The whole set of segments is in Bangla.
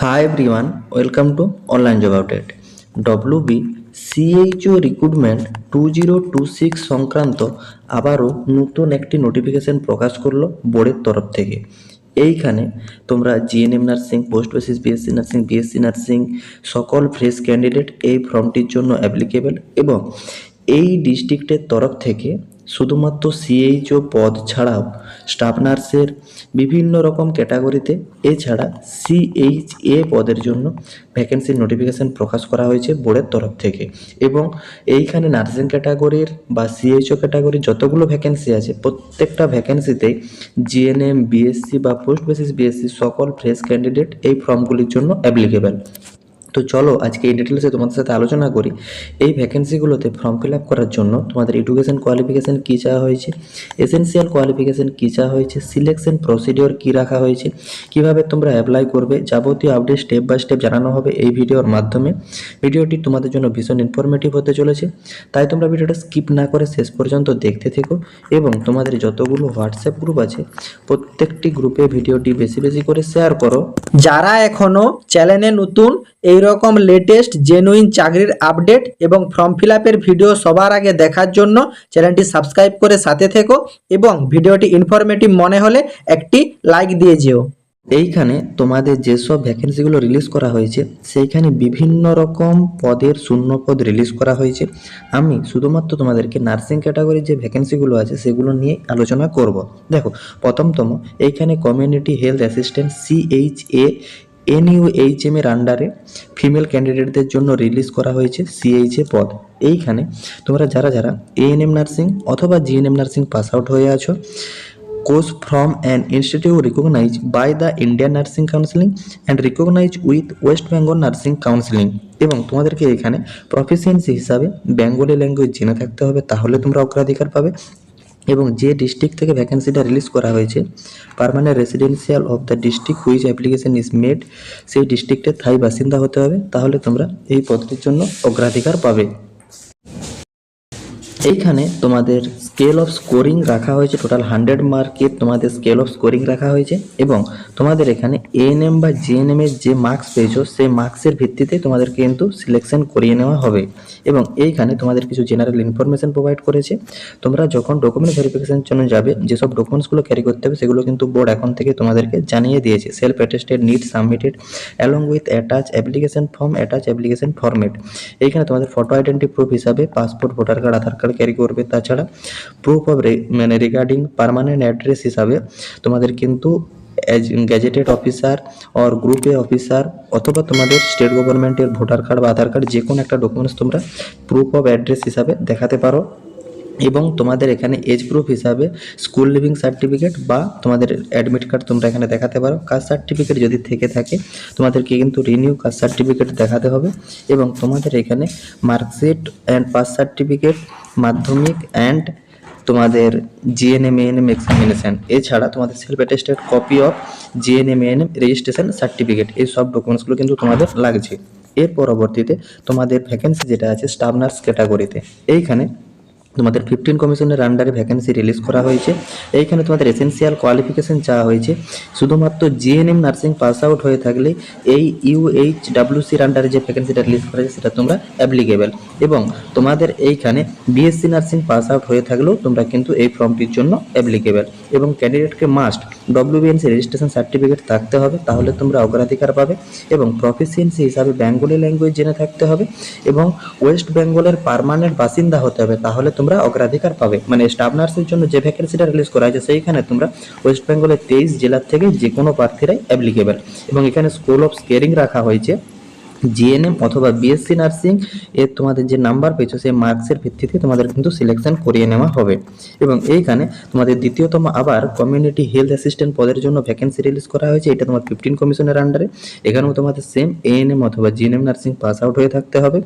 Hi everyone, welcome to Online Job Update. WB CHO recruitment 2026 সংক্রান্ত আবারও নতুন একটি নোটিফিকেশন প্রকাশ করলো বোর্ডের তরফ থেকে। এইখানে তোমরা GNM nursing, post basis BSc nursing সকল ফ্রেশ ক্যান্ডিডেট এই ফর্মটির জন্য অ্যাপ্লিকেবল এবং এই ডিস্ট্রিক্টের তরফ থেকে শুধুমাত্র সিএইচও পদ ছাড়াও স্টাফ নার্সের বিভিন্ন রকম ক্যাটাগরিতে এছাড়া সিএইচএ পদের জন্য ভ্যাকেন্সির নোটিফিকেশান প্রকাশ করা হয়েছে বোর্ডের তরফ থেকে এবং এইখানে নার্সিং ক্যাটাগরির বা সিএইচও ক্যাটাগরির যতগুলো ভ্যাকেন্সি আছে প্রত্যেকটা ভ্যাকেন্সিতেই জিএনএম, বিএসসি বা পোস্ট বেসিস বিএসসি সকল ফ্রেশ ক্যান্ডিডেট এই ফর্মগুলির জন্য অ্যাপ্লিকেবল। তো চলো আজকে এই ডিটেলসে তোমাদের সাথে আলোচনা করি এই ভ্যাকেন্সিগুলোতে ফর্ম ফিল আপ করার জন্য তোমাদের এডুকেশন কোয়ালিফিকেশান কী চাওয়া হয়েছে, এসেনশিয়াল কোয়ালিফিকেশান কী চাওয়া হয়েছে, সিলেকশন প্রসিডিওর কী রাখা হয়েছে, কিভাবে তোমরা অ্যাপ্লাই করবে, যাবতীয় আপডেট স্টেপ বাই স্টেপ জানানো হবে এই ভিডিওর মাধ্যমে। ভিডিওটি তোমাদের জন্য ভীষণ ইনফরমেটিভ হতে চলেছে, তাই তোমরা ভিডিওটা স্কিপ না করে শেষ পর্যন্ত দেখতে থেকো এবং তোমাদের যতগুলো হোয়াটসঅ্যাপ গ্রুপ আছে প্রত্যেকটি গ্রুপে ভিডিওটি বেশি বেশি করে শেয়ার করো। যারা এখনো চ্যানেলে নতুন এই রকম লেটেস্ট জেনুইন চাকরির আপডেট এবং ফর্ম ফিল আপের ভিডিও সবার আগে দেখার জন্য চ্যানেলটি সাবস্ক্রাইব করে সাথে থেকো এবং ভিডিওটি ইনফরমেটিভ মনে হলে একটি লাইক দিয়ে যেও। এইখানে তোমাদের যেসব ভ্যাকেন্সিগুলো রিলিজ করা হয়েছে সেইখানে বিভিন্ন রকম পদের শূন্য পদ রিলিজ করা হয়েছে। আমি শুধুমাত্র তোমাদেরকে নার্সিং ক্যাটাগরির যে ভ্যাকেন্সিগুলো আছে সেগুলো নিয়ে আলোচনা করব। দেখো, প্রথমতম এইখানে community health assistant CHA NUHM এর আন্ডারে ফিমেল ক্যান্ডিডেটদের জন্য রিলিজ করা হয়েছে সিএইচএ পদ। এইখানে তোমরা যারা যারা এএনএম নার্সিং অথবা জিএনএম নার্সিং পাস আউট হয়ে আছো, course from an institute recognized by the Indian Nursing Counseling and recognized with West Bengal Nursing Counseling এবং তোমাদেরকে এখানে প্রফিসিয়েন্সি হিসাবে বেঙ্গলি ল্যাঙ্গুয়েজ জেনে থাকতে হবে, তাহলে তোমরা অগ্রাধিকার পাবে। এবং যে ডিস্ট্রিক্ট থেকে ভ্যাকেন্সিটা রিলিজ করা হয়েছে permanent residential of the district which application is made, সেই ডিস্ট্রিক্টের স্থায়ী বাসিন্দা হতে হবে, তাহলে তোমরা এই পদটির জন্য অগ্রাধিকার পাবে। এইখানে তোমাদের স্কেল অফ স্কোরিং রাখা হয়েছে, টোটাল 100 মার্কের তোমাদের স্কেল অফ স্কোরিং রাখা হয়েছে এবং তোমাদের এখানে এএনএম বা জিএনএম এর যে মার্কস পেয়েছো সেই মার্কসের ভিত্তিতে তোমাদেরকে কিন্তু সিলেকশন করিয়ে নেওয়া হবে। এবং এইখানে তোমাদের কিছু জেনারেল ইনফরমেশন প্রোভাইড করেছে। তোমরা যখন ডকুমেন্ট ভেরিফিকেশনের জন্য যাবে যেসব ডকুমেন্টসগুলো ক্যারি করতে হবে সেগুলো কিন্তু বোর্ড এখন থেকে তোমাদেরকে জানিয়ে দিয়েছে। Self attested need submitted along with attach application form, attach application format. এইখানে তোমাদের ফটো আইডেন্টি প্রুফ হিসাবে পাসপোর্ট, ভোটার কার্ড, আধার কার্ড ক্যারি করবে। তাছাড়া proof of regarding permanent address হিসাবে তোমাদের কিন্তু gazetted officer or group A officer অথবা তোমাদের স্টেট গভর্নমেন্টের ভোটার কার্ড বা আধার কার্ড যে কোনো একটা ডকুমেন্টস তোমরা প্রুফ অফ অ্যাড্রেস হিসাবে দেখাতে পারো। এবং তোমাদের এখানে এজ প্রুফ হিসাবে স্কুল লিভিং সার্টিফিকেট বা তোমাদের অ্যাডমিট কার্ড তোমরা এখানে দেখাতে পারো। কাস্ট সার্টিফিকেট যদি থেকে থাকে তোমাদেরকে কিন্তু রিনিউ কাস্ট সার্টিফিকেট দেখাতে হবে। এবং তোমাদের এখানে মার্কশিট অ্যান্ড পাস সার্টিফিকেট, মাধ্যমিক অ্যান্ড তোমাদের জিএনএম এএনএম এক্সামিনেশান, এছাড়া তোমাদের self attested copy of GNM ANM registration certificate, এই সব ডকুমেন্টসগুলো কিন্তু তোমাদের লাগছে। এর পরবর্তীতে তোমাদের ভ্যাকেন্সি যেটা আছে স্টাফ নার্স ক্যাটাগরিতে, এইখানে তোমাদের 15 কমিশনের আন্ডারে ভ্যাকেন্সি রিলিজ করা হয়েছে। এইখানে তোমাদের এসেনশিয়াল কোয়ালিফিকেশন চাওয়া হয়েছে, শুধুমাত্র জিএনএম নার্সিং পাস আউট হয়ে থাকলে এই ইউএইচডব্লিউসির আন্ডারে যে ভ্যাকেন্সিটা রিলিজ করা হয়েছে সেটা তোমরা অ্যাপ্লিকেবল। এবং তোমাদের এইখানে বিএসসি নার্সিং পাস আউট হয়ে থাকলেও তোমরা কিন্তু এই ফর্মটির জন্য অ্যাপ্লিকেবল। এবং ক্যান্ডিডেটকে মাস্ট ডব্লিউবিএনসি রেজিস্ট্রেশন সার্টিফিকেট থাকতে হবে, তাহলে তোমরা অগ্রাধিকার পাবে। এবং প্রফিসিয়েন্সি হিসাবে বেঙ্গলি ল্যাঙ্গুয়েজ জেনে থাকতে হবে এবং ওয়েস্ট বেঙ্গলের পার্মানেন্ট বাসিন্দা হতে হবে, তাহলে তোমরা অগ্রাধিকার পাবে। মানে স্টাফ নার্সের জন্য যে ভ্যাকেন্সিটা রিলিজ করা হয়েছে সেইখানে তোমরা ওয়েস্ট বেঙ্গলের 23 জেলার থেকে যে কোনো প্রার্থীরাই অ্যাপ্লিকেবল। এবং এখানে স্কুল অফ স্কেরিং রাখা হয়েছে জিএনএম অথবা বিএসসি নার্সিং এর তোমাদের যে নাম্বার পেয়েছো সেই মার্কসের ভিত্তিতে তোমাদের কিন্তু সিলেকশন করিয়ে নেওয়া হবে। এবং এইখানে তোমাদের দ্বিতীয়তম আবার কমিউনিটি হেলথ অ্যাসিস্ট্যান্ট পদের জন্য ভ্যাকেন্সি রিলিজ করা হয়েছে, এটা তোমার 15 কমিশনের আন্ডারে। এখানেও তোমাদের সেম এএনএম অথবা জিএনএম নার্সিং পাস আউট হয়ে থাকতে হবে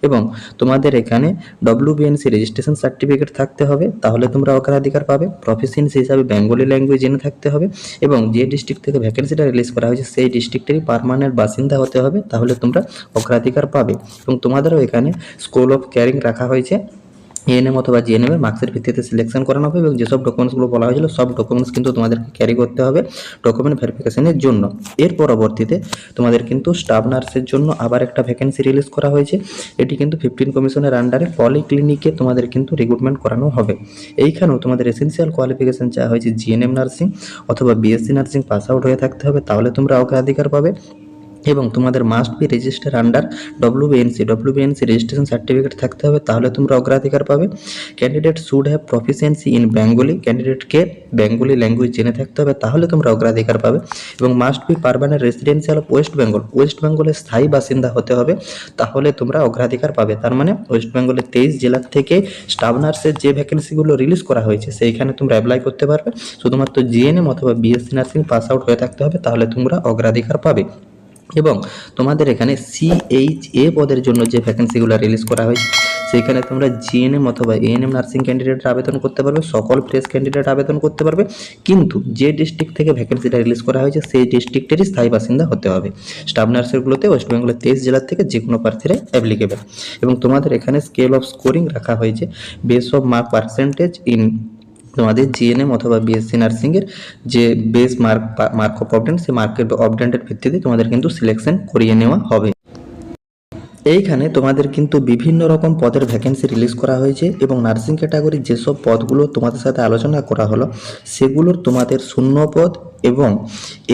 এবং তোমাদের এখানে ডব্লিউবিএনসি রেজিস্ট্রেশন সার্টিফিকেট থাকতে হবে, তাহলে তোমরা অগ্রাধিকার পাবে। প্রফিসিয়েন্সি হিসাবে বেঙ্গলি ল্যাঙ্গুয়েজ জেনে থাকতে হবে এবং যে ডিস্ট্রিক্ট থেকে ভ্যাকেন্সিটা রিলিজ করা হয়েছে সেই ডিস্ট্রিক্টেরই পার্মানেন্ট বাসিন্দা হতে হবে, তাহলে তোমরা অগ্রাধিকার পাবে। এবং তোমাদেরও এখানে স্কুল অফ ক্যারিং রাখা হয়েছে এএনএম অথবা জিএনএম এর মার্কসের ভিত্তিতে সিলেকশন করানো হবে এবং যেসব ডকুমেন্টসগুলো বলা হয়েছিল সব ডকুমেন্টস কিন্তু তোমাদেরকে ক্যারি করতে হবে ডকুমেন্ট ভেরিফিকেশনের জন্য। এর পরবর্তীতে তোমাদের কিন্তু স্টাফ নার্সের জন্য আবার একটা ভ্যাকেন্সি রিলিজ করা হয়েছে। এটি কিন্তু 15 কমিশনের আন্ডারে পলিক্লিনিকে তোমাদের কিন্তু রিক্রুটমেন্ট করানো হবে। এইখানেও তোমাদের এসেন্সিয়াল কোয়ালিফিকেশন চাওয়া হয়েছে জিএনএম নার্সিং অথবা বিএসসি নার্সিং পাস আউট হয়ে থাকতে হবে, তাহলে তোমরা অগ্রাধিকার পাবে। এবং তোমাদের must be register under WBNC registration certificate থাকতে হবে, তাহলে তোমরা অগ্রাধিকার পাবে। Candidate should have proficiency in Bengali, ক্যান্ডিডেটকে বেঙ্গলি ল্যাঙ্গুয়েজ জেনে থাকতে হবে, তাহলে তোমরা অগ্রাধিকার পাবে। এবং must be permanent residential West বেঙ্গলের স্থায়ী বাসিন্দা হতে হবে, তাহলে তোমরা অগ্রাধিকার পাবে। তার মানে ওয়েস্ট বেঙ্গলের 23 জেলার থেকে স্টাফ নার্সের যে ভ্যাকেন্সিগুলো রিলিজ করা হয়েছে সেইখানে তোমরা অ্যাপ্লাই করতে পারবে। শুধুমাত্র জিএনএম অথবা বিএসসি নার্সিং পাস আউট হয়ে থাকতে হবে, তাহলে তোমরা অগ্রাধিকার পাবে। এবং তোমাদের এখানে সিএইচএ পদের জন্য যে ভ্যাকেন্সিগুলো রিলিজ করা হয়েছে সেইখানে তোমরা জিএনএম অথবা এএনএম নার্সিং ক্যান্ডিডেটরা আবেদন করতে পারবে, সকল ফ্রেশ ক্যান্ডিডেট আবেদন করতে পারবে, কিন্তু যে ডিস্ট্রিক্ট থেকে ভ্যাকেন্সিটা রিলিজ করা হয়েছে সেই ডিস্ট্রিক্টেরই স্থায়ী বাসিন্দা হতে হবে। স্টাফ নার্সেরগুলোতে ওয়েস্ট বেঙ্গলের 23 জেলার থেকে যে কোনো প্রার্থীরা অ্যাপ্লিকেবল। এবং তোমাদের এখানে স্কেল অফ স্কোরিং রাখা হয়েছে base of mark percentage in তোমাদের জিএনএম অথবা বিএসসি নার্সিংয়ের যে বেস মার্ক অফ অবডেন্ট, সেই মার্কের অবডেন্টের ভিত্তিতে তোমাদের কিন্তু সিলেকশন করিয়ে নেওয়া হবে। এইখানে তোমাদের কিন্তু বিভিন্ন রকম পদের ভ্যাকেন্সি রিলিজ করা হয়েছে এবং নার্সিং ক্যাটাগরির যেসব পদগুলো তোমাদের সাথে আলোচনা করা হলো সেগুলোর তোমাদের শূন্য পদ এবং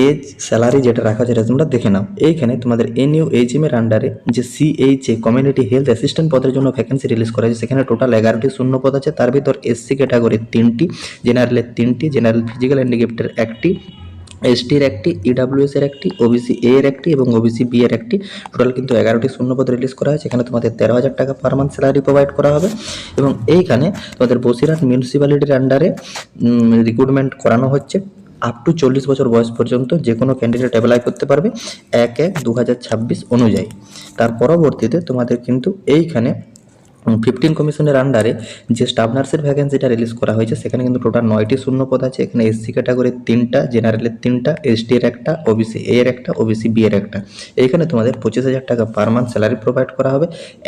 এজ স্যালারি যেটা রাখা হয়েছে এটা তোমরা দেখে নাও। এইখানে তোমাদের এনইউএইচএম এর আন্ডারে যে সিএইচএ কমিউনিটি হেলথ অ্যাসিস্ট্যান্ট পদের জন্য ভ্যাকেন্সি রিলিজ করা হয়েছে, সেখানে টোটাল 11টি শূন্য পদ আছে। তার ভিতর এসসি ক্যাটাগরির 3টি, জেনারেলের 3টি, জেনারেল ফিজিক্যাল হ্যান্ডিক্যাপ্টের 1টি, এসটির 1টি, ইডাব্লিউএস এর 1টি, ওবিসি এ এর 1টি এবং ওবিসি বি এর 1টি। টোটাল কিন্তু 11টি শূন্যপদ রিলিজ করা হয়েছে। এখানে তোমাদের 13,000 টাকা পার মান্থ স্যালারি প্রোভাইড করা হবে। এবং এইখানে তোমাদের বসিরহাট মিউনিসিপ্যালিটির আন্ডারে রিক্রুটমেন্ট করানো হচ্ছে। আপ টু 40 বছর বয়স পর্যন্ত যে কোনো ক্যান্ডিডেট অ্যাপ্লাই করতে পারবে 1/1/2026 অনুযায়ী। তার পরবর্তীতে তোমাদের কিন্তু এইখানে 15 কমিশনের আন্ডারে যে স্টাফ নার্সের ভ্যাকেন্সিটা রিলিজ করা হয়েছে সেখানে কিন্তু টোটাল 9টি শূন্য পদ আছে। এখানে এসসি ক্যাটাগরির 3টা, জেনারেলের 3টা, এসটি এর 1টা, ওবিসি এ এর 1টা, ওবিসি বি এর 1টা। এইখানে তোমাদের 25,000 টাকা পার মান্থ স্যালারি প্রোভাইড করা হবে।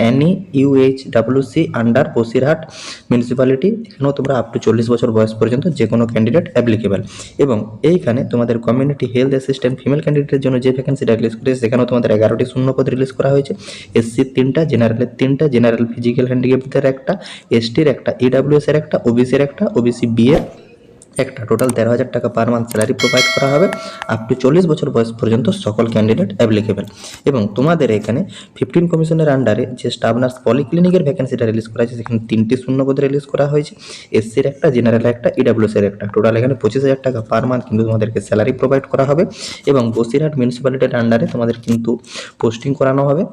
এনইউএইচডব্লিউসি আন্ডার বসিরহাট মিউনিসিপ্যালিটি, এখানেও তোমরা আপ টু 40 বছর বয়স পর্যন্ত যে কোনো ক্যান্ডিডেট অ্যাপ্লিকেবল। এবং এইখানে তোমাদের কমিউনিটি হেলথ অ্যাসিস্ট্যান্ট ফিমেল ক্যান্ডিডেটের জন্য যে ভ্যাকেন্সিটা রিলিজ করেছে সেখানেও তোমাদের 11টি শূন্য পদ রিলিজ করা হয়েছে। এসসির 3টা, জেনারেলের 3টা, জেনারেল ফিজিক্যাল হ্যান্ডিক্যাপ্টের 1টা, এসটির 1টা, ইডাব্লিউএস এর 1টা, ওবিসির 1টা, ওবিসি বি এর 1টা। টোটাল 13,000 টাকা পার মান্থ স্যালারি প্রোভাইড করা হবে। আপ টু 40 বছর বয়স পর্যন্ত সকল ক্যান্ডিডেট অ্যাপ্লিকেবল। এবং তোমাদের এখানে 15 কমিশনের আন্ডারে যে স্টাফ নার্স পলিক্লিনিকের ভ্যাকেন্সিটা রিলিজ করা হয়েছে সেখানে 3টি শূন্যপদ রিলিজ করা হয়েছে। এসসির 1টা, জেনারেল 1টা, ইডাব্লিউএস এর 1টা। টোটাল এখানে 25,000 টাকা পার মান্থ কিন্তু তোমাদেরকে স্যালারি প্রোভাইড করা হবে। এবং বসিরহাট মিউনিসিপ্যালিটির আন্ডারে তোমাদের কিন্তু পোস্টিং করানো হবে।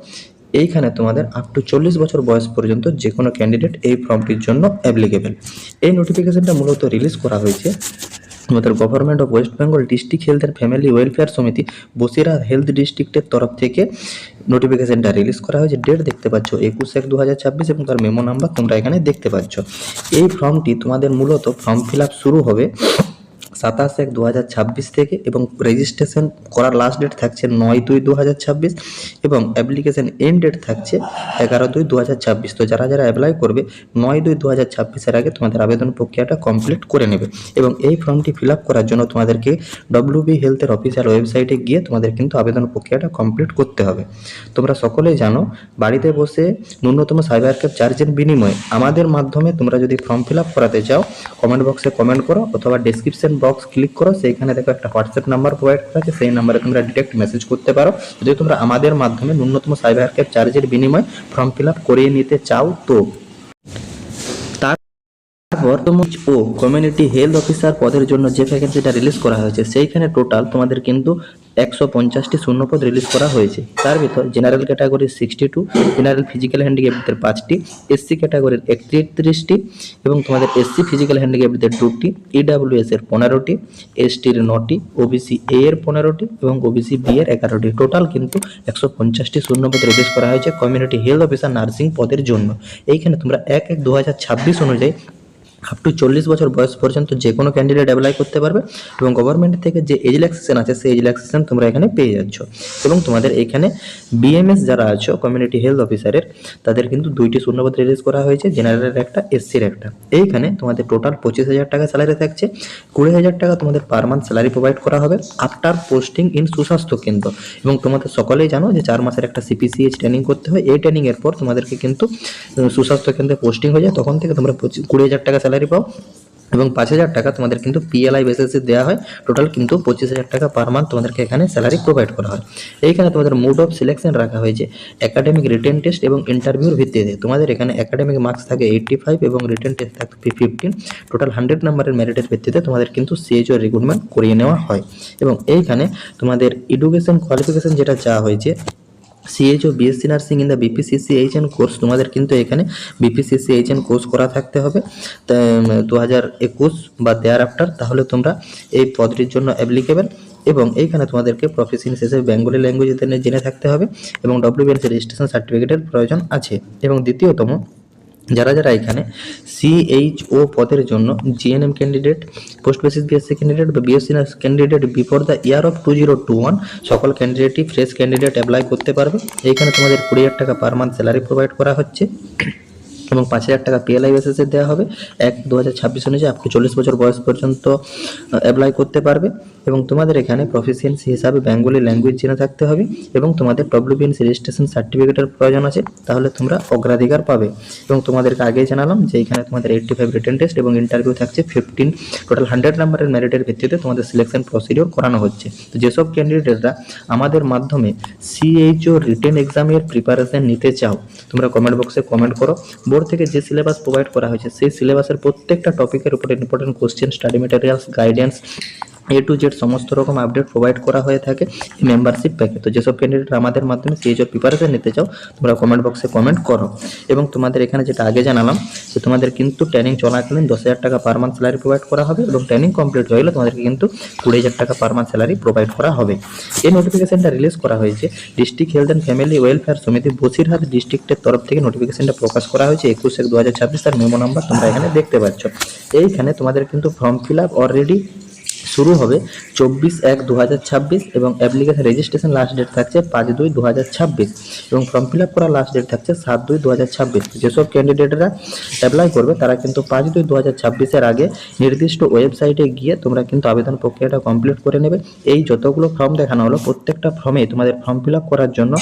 এইখানে তোমাদের আপ টু 40 বছর বয়স পর্যন্ত যে কোনো ক্যান্ডিডেট এই ফর্মটির জন্য অ্যাপ্লিকেবল। এই নোটিফিকেশনটা মূলত রিলিজ করা হয়েছে আমাদের government of West Bengal district health and family welfare সমিতি বসিরহাট হেলথ ডিস্ট্রিক্টের তরফ থেকে নোটিফিকেশনটা রিলিজ করা হয়েছে। ডেট দেখতে পাচ্ছ 21/1/2026 এবং তার মেমো নাম্বার তোমরা এখানে দেখতে পাচ্ছ। এই ফর্মটি তোমাদের মূলত ফর্ম ফিল আপ শুরু হবে 27/1/2026 থেকে এবং রেজিস্ট্রেশন করার লাস্ট ডেট থাকছে 9/2/2026 এবং অ্যাপ্লিকেশন এন্ড ডেট থাকছে 11/2/2026। তো যারা যারা অ্যাপ্লাই করবে 9/2/2026 এর আগে তোমাদের আবেদন প্রক্রিয়াটা কমপ্লিট করে নেবে। এবং এই ফর্মটি ফিল আপ করার জন্য তোমাদেরকে ডব্লিউবি হেলথের অফিসিয়াল ওয়েবসাইটে গিয়ে তোমাদের কিন্তু আবেদন প্রক্রিয়াটা কমপ্লিট করতে হবে। তোমরা সকলেই জানো বাড়িতে বসে ন্যূনতম সাইবার ক্যাফ চার্জের বিনিময়ে আমাদের মাধ্যমে তোমরা যদি ফর্ম ফিল আপ করাতে চাও কমেন্ট বক্সে কমেন্ট করো অথবা ডেসক্রিপশন বক্স ক্লিক করো, সেইখানে দেখো একটা হোয়াটসঅ্যাপ নাম্বার প্রোভাইড করা আছে, সেই নাম্বারে তোমরা ডিরেক্ট মেসেজ করতে পারো যদি তোমরা আমাদের মাধ্যমে ন্যূনতম সাইবার ক্যাফ চার্জের বিনিময়ে ফর্ম ফিল আপ করিয়ে নিতে চাও। তো তারপর ও কমিউনিটি হেলথ অফিসার পদের জন্য যে ভ্যাকেন্সিটা রিলিজ করা হয়েছে সেইখানে টোটাল তোমাদের কিন্তু 150টি শূন্যপদ রিলিজ করা হয়েছে। তার ভিতর জেনারেল ক্যাটাগরির 62, জেনারেল ফিজিক্যাল হ্যান্ডিক্যাপ্টদের 5টি, এসসি ক্যাটাগরির 31টি এবং তোমাদের এসসি ফিজিক্যাল হ্যান্ডিক্যাপ্টদের 2টি, ইডাব্লিউএস এর 15টি, এসটির 9টি, ওবিসি এ এর 15টি এবং ওবিসি বি এর 11টি। টোটাল কিন্তু 150টি শূন্যপদ রিলিজ করা হয়েছে কমিউনিটি হেলথ অফিসার নার্সিং পদের জন্য। এইখানে তোমরা 1/1/2026 অনুযায়ী আপ টু 40 বছর বয়স পর্যন্ত যে কোনো ক্যান্ডিডেট অ্যাপ্লাই করতে পারবে এবং গভর্নমেন্ট থেকে যে এজ রিল্যাক্সেশন আছে সেই এজ রিল্যাক্সেশন তোমরা এখানে পেয়ে যাচ্ছ। এবং তোমাদের এখানে বিএমএস যারা আছো কমিউনিটি হেলথ অফিসারের, তাদের কিন্তু 2টি শূন্যপদ রিলিজ করা হয়েছে, জেনারেলের একটা, এসসির একটা। এইখানে তোমাদের টোটাল 25,000 টাকা স্যালারি থাকছে, 20,000 টাকা তোমাদের পার মান্থ স্যালারি প্রোভাইড করা হবে আফটার পোস্টিং ইন সুস্বাস্থ্য কেন্দ্র। এবং তোমাদের সকলেই জানো যে 4 মাসের একটা সিপিসিএইচ ট্রেনিং করতে হয়। এই ট্রেনিংয়ের পর তোমাদেরকে কিন্তু সুস্বাস্থ্য কেন্দ্রে পোস্টিং হয়ে যায়, তখন থেকে তোমরা 20,000 টাকা স্যালারি পাও এবং 5,000 টাকা তোমাদের কিন্তু পিএলআই বেসিসে দেওয়া হয়। টোটাল কিন্তু 25,000 টাকা পার মান্থ তোমাদেরকে এখানে স্যালারি প্রোভাইড করা হয়। এইখানে তোমাদের মোড অফ সিলেকশন রাখা হয়েছে একাডেমিক রিটেন টেস্ট এবং ইন্টারভিউর ভিত্তিতে। তোমাদের এখানে একাডেমিক মার্কস থাকে 85 এবং রিটেন টেস্ট থাকে 15। টোটাল 100 নাম্বারের মেরিটের ভিত্তিতে তোমাদের কিন্তু সিএইচও রিক্রুটমেন্ট করিয়ে নেওয়া হয়। এবং এইখানে তোমাদের এডুকেশন কোয়ালিফিকেশন যেটা চাওয়া হয়েছে, CHO BSc nursing in the BPCCHN course, তোমাদের কিন্তু এখানে বিপিসিসিএইচএন কোর্স করা থাকতে হবে 2021 বা দেয়ার আফটার, তাহলে তোমরা এই পদটির জন্য অ্যাপ্লিকেবল। এবং এইখানে তোমাদেরকে প্রফেশনাল হিসেবে বেঙ্গলি ল্যাঙ্গুয়েজ জেনে থাকতে হবে এবং ডব্লিউবিএনসি রেজিস্ট্রেশন সার্টিফিকেটের প্রয়োজন আছে। এবং দ্বিতীয়তম, যারা যারা এখানে সিএইচও পদের জন্য GNM candidate, post basis BSc candidate বা BSc nurse candidate before the year of 2021, সকল ক্যান্ডিডেটই ফ্রেশ ক্যান্ডিডেট অ্যাপ্লাই করতে পারবে। এইখানে তোমাদের 20,000 টাকা পার মান্থ স্যালারি প্রোভাইড করা হচ্ছে এবং 5,000 টাকা পিএলআই বেসিসে দেওয়া হবে 1/2026 অনুযায়ী। আপ টু 40 বছর বয়স পর্যন্ত অ্যাপ্লাই করতে পারবে। এবং তোমাদের এখানে প্রফিসিয়েন্সি হিসাবে বেঙ্গলি ল্যাঙ্গুয়েজ জেনে থাকতে হবে এবং তোমাদের ডব্লিউবিএনসি রেজিস্ট্রেশন সার্টিফিকেটের প্রয়োজন আছে, তাহলে তোমরা অগ্রাধিকার পাবে। এবং তোমাদেরকে আগেই জানালাম যে এখানে তোমাদের 85 রিটেন টেস্ট এবং ইন্টারভিউ থাকছে 15। টোটাল 100 নাম্বারের মেরিটের ভিত্তিতে তোমাদের সিলেকশন প্রসিডিওর করানো হচ্ছে। তো যেসব ক্যান্ডিডেটরা আমাদের মাধ্যমে সিএইচও রিটেন এক্সামের প্রিপারেশন নিতে চাও, তোমরা কমেন্ট বক্সে কমেন্ট করো। বোর্ড থেকে যে সিলেবাস প্রোভাইড করা হয়েছে সেই সিলেবাসের প্রত্যেকটা টপিকের উপরে important question, study materials, guidance, A to Z সমস্ত রকম আপডেট প্রোভাইড করা হয়ে থাকে এই মেম্বারশিপ প্যাকে। তো যেসব ক্যান্ডিডেট আমাদের মাধ্যমে সিএইচওর প্রিপারেশন নিতে চাও, তোমরা কমেন্ট বক্সে কমেন্ট করো। এবং তোমাদের এখানে যেটা আগে জানালাম যে তোমাদের কিন্তু ট্রেনিং চলাকালীন 10,000 টাকা পার মান্থ স্যালারি প্রোভাইড করা হবে এবং ট্রেনিং কমপ্লিট হয়ে গেলে তোমাদেরকে কিন্তু 20,000 টাকা পার মান্থ স্যালারি প্রোভাইড করা হবে। এই নোটিফিকেশনটা রিলিজ করা হয়েছে district health and family welfare সমিতি বসিরহাট ডিস্ট্রিক্টের তরফ থেকে। নোটিফিকেশনটা প্রকাশ করা হয়েছে 21/1/2026, তার মেমো নাম্বার তোমরা এখানে দেখতে পাচ্ছ। এইখানে তোমাদের কিন্তু ফর্ম ফিল আপ অলরেডি শুরু হবে 24/1/2026 এবং অ্যাপ্লিকেশন রেজিস্ট্রেশন লাস্ট ডেট থাকছে 5/2/2026 এবং ফর্ম ফিল আপ করার লাস্ট ডেট থাকছে 7/2/2026। যেসব ক্যান্ডিডেটরা অ্যাপ্লাই করবে তারা কিন্তু 5/2/2026 আগে নির্দিষ্ট ওয়েবসাইটে গিয়ে তোমরা কিন্তু আবেদন প্রক্রিয়াটা কমপ্লিট করে নেবে। এই যতগুলো ফর্ম দেখানো হলো প্রত্যেকটা ফর্মে তোমাদের ফর্ম ফিল আপ করার জন্য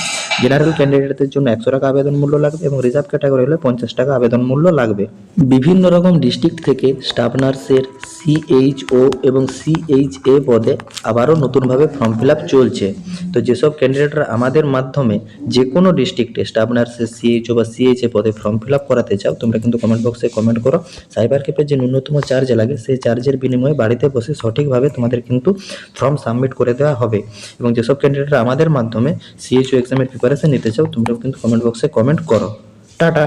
জেনারেল ক্যান্ডিডেটদের জন্য 100 টাকা আবেদন মূল্য লাগবে এবং রিজার্ভ ক্যাটাগরি হলে 50 টাকা আবেদন মূল্য লাগবে। বিভিন্ন রকম ডিস্ট্রিক্ট থেকে স্টাফ নার্সের সিএইচও এবং সিএইচএ পদে আবারও নতুনভাবে ফর্ম ফিল আপ চলছে। তো যেসব ক্যান্ডিডেটরা আমাদের মাধ্যমে যে কোনো ডিস্ট্রিক্টে স্টাফ নার্সের সিএইচও বা সিএইচএ পদে ফর্ম ফিল আপ করাতে চাও, তোমরা কিন্তু কমেন্ট বক্সে কমেন্ট করো। সাইবার ক্যাফের যে ন্যূনতম চার্জ লাগে সেই চার্জের বিনিময়ে বাড়িতে বসে সঠিকভাবে তোমাদের কিন্তু ফর্ম সাবমিট করে দেওয়া হবে। এবং যেসব ক্যান্ডিডেটরা আমাদের মাধ্যমে সিএইচও এক্সামের প্রিপারেশন নিতে চাও, তোমরা কিন্তু কমেন্ট বক্সে কমেন্ট করো। টাটা।